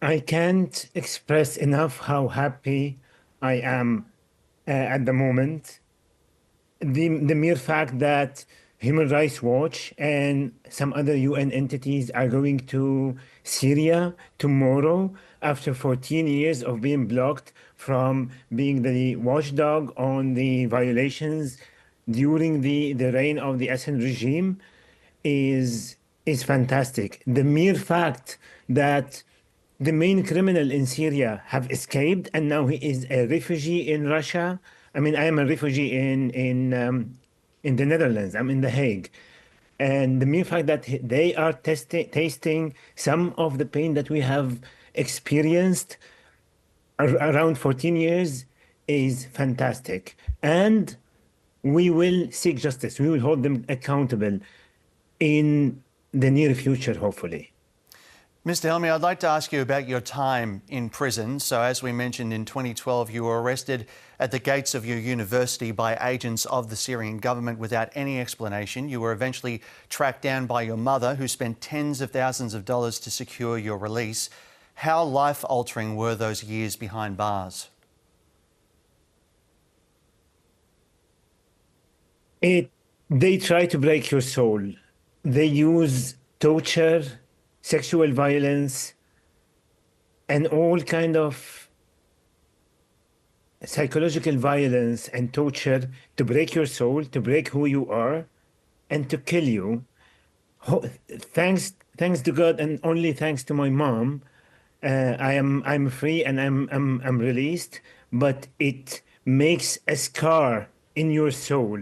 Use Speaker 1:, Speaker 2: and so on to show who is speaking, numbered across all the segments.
Speaker 1: I can't express enough how happy I am at the moment. The mere fact that Human Rights Watch and some other UN entities are going to Syria tomorrow after 14 years of being blocked from being the watchdog on the violations during the reign of the Assad regime is is fantastic. The mere fact that the main criminal in Syria have escaped and now he is a refugee in Russia. I mean, I am a refugee in the Netherlands. I'm in The Hague. And the mere fact that they are tasting some of the pain that we have experienced around 14 years is fantastic. And we will seek justice. We will hold them accountable in the near future, hopefully.
Speaker 2: Mr. Helmi, I'd like to ask you about your time in prison. So, as we mentioned, in 2012, you were arrested at the gates of your university by agents of the Syrian government without any explanation. You were eventually tracked down by your mother, who spent tens of thousands of dollars to secure your release. How life-altering were those years behind bars?
Speaker 1: They try to break your soul. They use torture, sexual violence, and all kind of psychological violence and torture to break your soul, to break who you are, and to kill you. Thanks to God, and only thanks to my mom, I'm free and I'm released. But it makes a scar in your soul.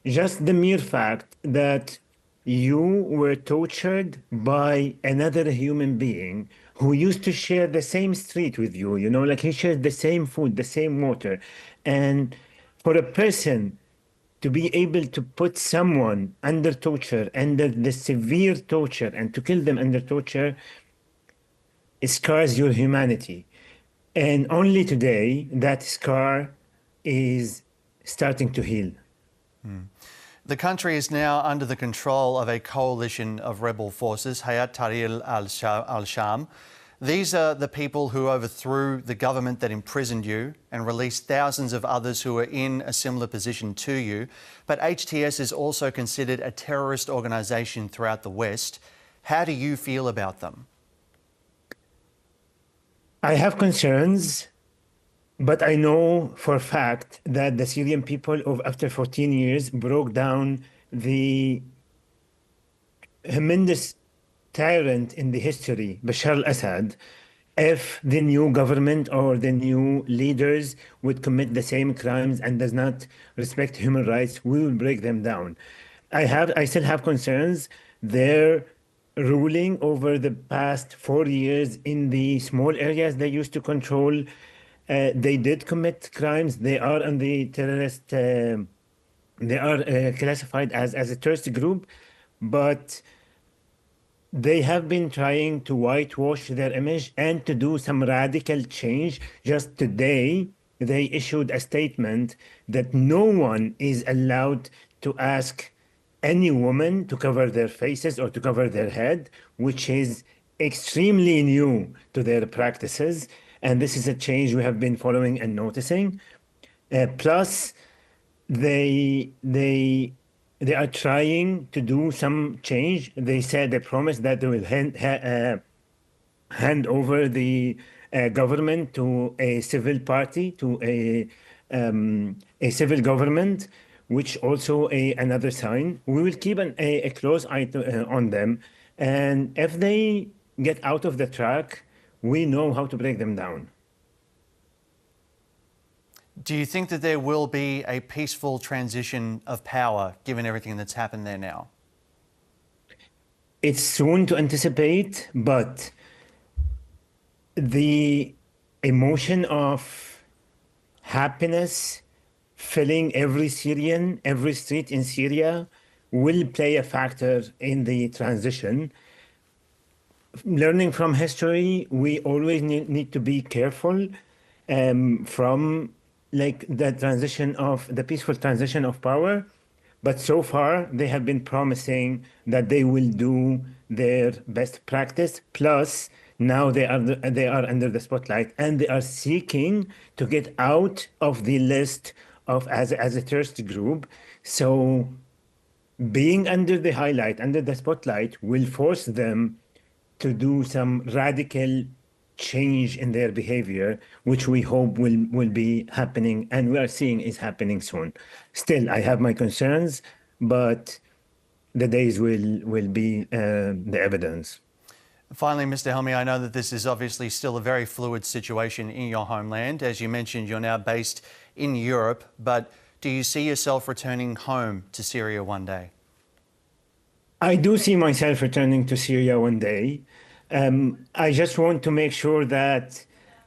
Speaker 1: Just the mere fact that you were tortured by another human being who used to share the same street with you, like he shares the same food, the same water. And for a person to be able to put someone under torture, under the severe torture, and to kill them under torture, it scars your humanity. And only today that scar is starting to heal.
Speaker 2: The country is now under the control of a coalition of rebel forces, Hayat Tahrir al-Sham. These are the people who overthrew the government that imprisoned you and released thousands of others who are in a similar position to you. But HTS is also considered a terrorist organisation throughout the West. How do you feel about them?
Speaker 1: I have concerns, but I know for a fact that the Syrian people of after 14 years broke down the tremendous tyrant in the history, Bashar al-Assad. If the new government or the new leaders would commit the same crimes and does not respect human rights, we will break them down. I still have concerns. Their ruling over the past 4 years in the small areas they used to control, they did commit crimes. They are on the terrorist. They are classified as a terrorist group, but they have been trying to whitewash their image and to do some radical change. Just today, they issued a statement that no one is allowed to ask any woman to cover their faces or to cover their head, which is extremely new to their practices. And this is a change we have been following and noticing. Plus, they are trying to do some change. They said they promised that they will hand over the government to a civil party, to a civil government, which also another sign. We will keep a close eye on them, and if they get out of the track, we know how to break them down.
Speaker 2: Do you think that there will be a peaceful transition of power, given everything that's happened there now?
Speaker 1: It's soon to anticipate, but the emotion of happiness filling every Syrian, every street in Syria will play a factor in the transition. Learning from history, we always need to be careful from like the peaceful transition of power. But so far, they have been promising that they will do their best practice. Plus, Now they are under the spotlight, and they are seeking to get out of the list of as a terrorist group. So being under the highlight, under the spotlight, will force them to do some radical change in their behavior, which we hope will be happening, and we are seeing is happening soon. Still, I have my concerns, but the days will be the evidence.
Speaker 2: Finally, Mr. Helmi, I know that this is obviously still a very fluid situation in your homeland. As you mentioned, you're now based in Europe, but do you see yourself returning home to Syria one day?
Speaker 1: I do see myself returning to Syria one day. I just want to make sure that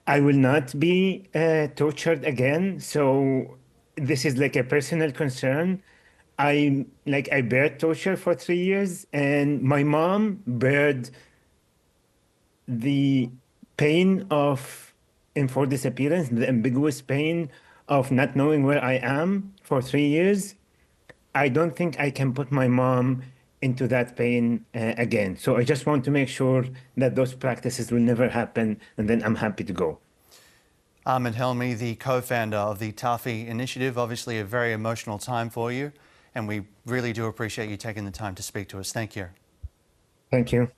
Speaker 1: I will not be tortured again. So this is like a personal concern. I bear torture for 3 years, and my mom bared the pain of enforced disappearance, the ambiguous pain of not knowing where I am for 3 years. I don't think I can put my mom into that pain again. So I just want to make sure that those practices will never happen, and then I'm happy to go.
Speaker 2: Ahmad Helmi, the co-founder of the Ta'afi Initiative, obviously a very emotional time for you, and we really do appreciate you taking the time to speak to us. Thank you.
Speaker 1: Thank you.